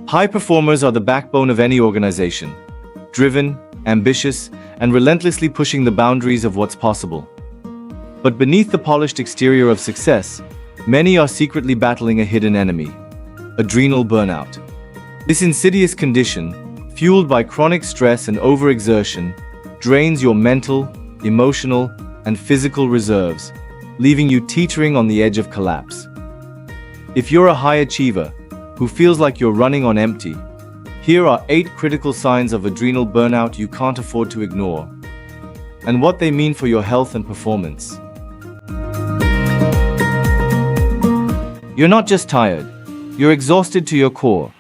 High performers are the backbone of any organization, driven, ambitious, and relentlessly pushing the boundaries of what's possible. But beneath the polished exterior of success, many are secretly battling a hidden enemy: adrenal burnout. This insidious condition, fueled by chronic stress and overexertion, drains your mental, emotional, and physical reserves, leaving you teetering on the edge of collapse. If you're a high achiever who feels like you're running on empty, here are 8 critical signs of adrenal burnout you can't afford to ignore, and what they mean for your health and performance. You're not just tired, you're exhausted to your core.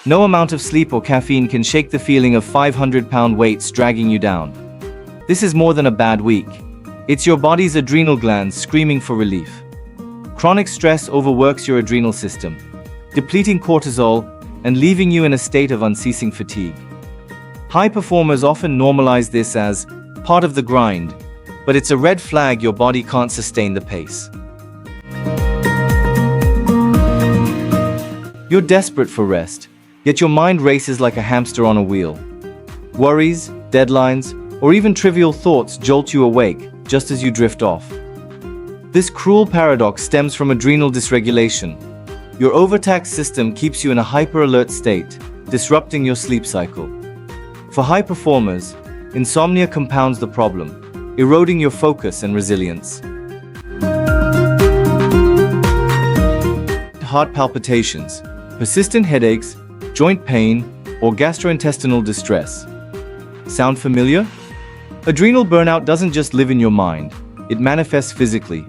No amount of sleep or caffeine can shake the feeling of 500-pound weights dragging you down. This is more than a bad week. It's your body's adrenal glands screaming for relief. Chronic stress overworks your adrenal system, depleting cortisol and leaving you in a state of unceasing fatigue. High performers often normalize this as part of the grind, but it's a red flag your body can't sustain the pace. You're desperate for rest, yet your mind races like a hamster on a wheel. Worries, deadlines, or even trivial thoughts jolt you awake just as you drift off. This cruel paradox stems from adrenal dysregulation. Your overtaxed system keeps you in a hyper-alert state, disrupting your sleep cycle. For high performers, insomnia compounds the problem, eroding your focus and resilience. Heart palpitations, persistent headaches, joint pain, or gastrointestinal distress. Sound familiar? Adrenal burnout doesn't just live in your mind, it manifests physically.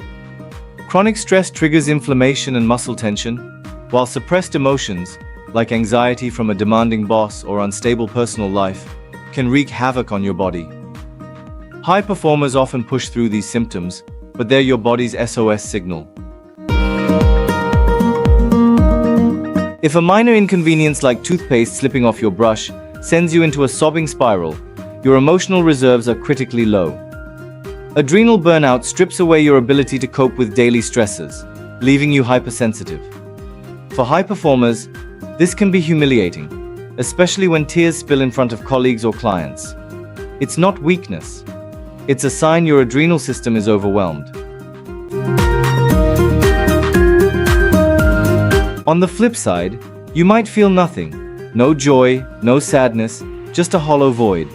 Chronic stress triggers inflammation and muscle tension, while suppressed emotions, like anxiety from a demanding boss or unstable personal life, can wreak havoc on your body. High performers often push through these symptoms, but they're your body's SOS signal. If a minor inconvenience like toothpaste slipping off your brush sends you into a sobbing spiral, your emotional reserves are critically low. Adrenal burnout strips away your ability to cope with daily stresses, leaving you hypersensitive. For high performers, this can be humiliating, especially when tears spill in front of colleagues or clients. It's not weakness. It's a sign your adrenal system is overwhelmed. On the flip side, you might feel nothing. No joy, no sadness, just a hollow void.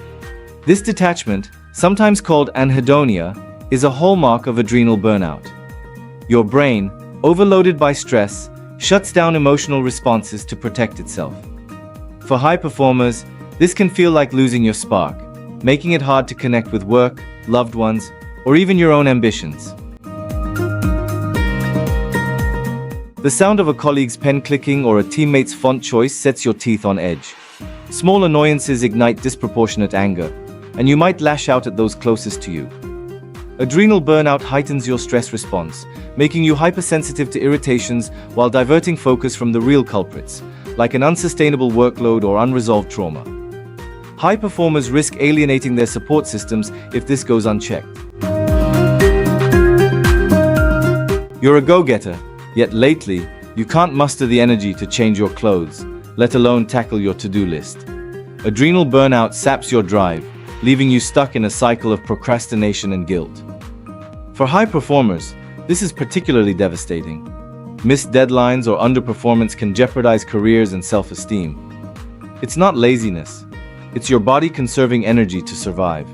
This detachment, sometimes called anhedonia, is a hallmark of adrenal burnout. Your brain, overloaded by stress, shuts down emotional responses to protect itself. For high performers, this can feel like losing your spark, making it hard to connect with work, loved ones, or even your own ambitions. The sound of a colleague's pen clicking or a teammate's font choice sets your teeth on edge. Small annoyances ignite disproportionate anger, and you might lash out at those closest to you. Adrenal burnout heightens your stress response, making you hypersensitive to irritations while diverting focus from the real culprits, like an unsustainable workload or unresolved trauma. High performers risk alienating their support systems if this goes unchecked. You're a go-getter, yet lately, you can't muster the energy to change your clothes, let alone tackle your to-do list. Adrenal burnout saps your drive, leaving you stuck in a cycle of procrastination and guilt. For high performers, this is particularly devastating. Missed deadlines or underperformance can jeopardize careers and self-esteem. It's not laziness. It's your body conserving energy to survive.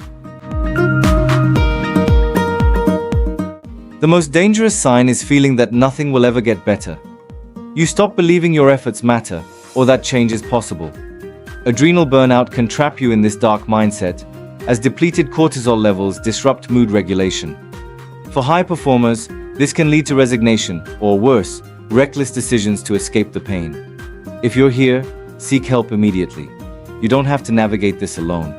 The most dangerous sign is feeling that nothing will ever get better. You stop believing your efforts matter or that change is possible. Adrenal burnout can trap you in this dark mindset, as depleted cortisol levels disrupt mood regulation. For high performers, this can lead to resignation, or worse, reckless decisions to escape the pain. If you're here, seek help immediately. You don't have to navigate this alone.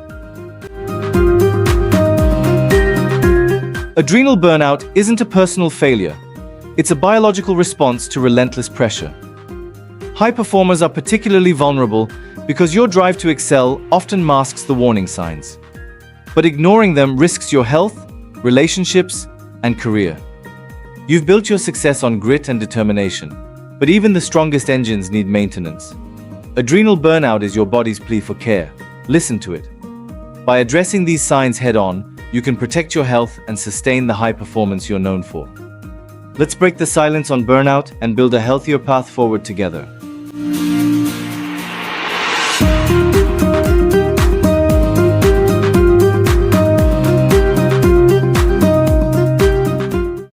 Adrenal burnout isn't a personal failure. It's a biological response to relentless pressure. High performers are particularly vulnerable because your drive to excel often masks the warning signs. But ignoring them risks your health, relationships, and career. You've built your success on grit and determination, but even the strongest engines need maintenance. Adrenal burnout is your body's plea for care. Listen to it. By addressing these signs head-on, you can protect your health and sustain the high performance you're known for. Let's break the silence on burnout and build a healthier path forward together.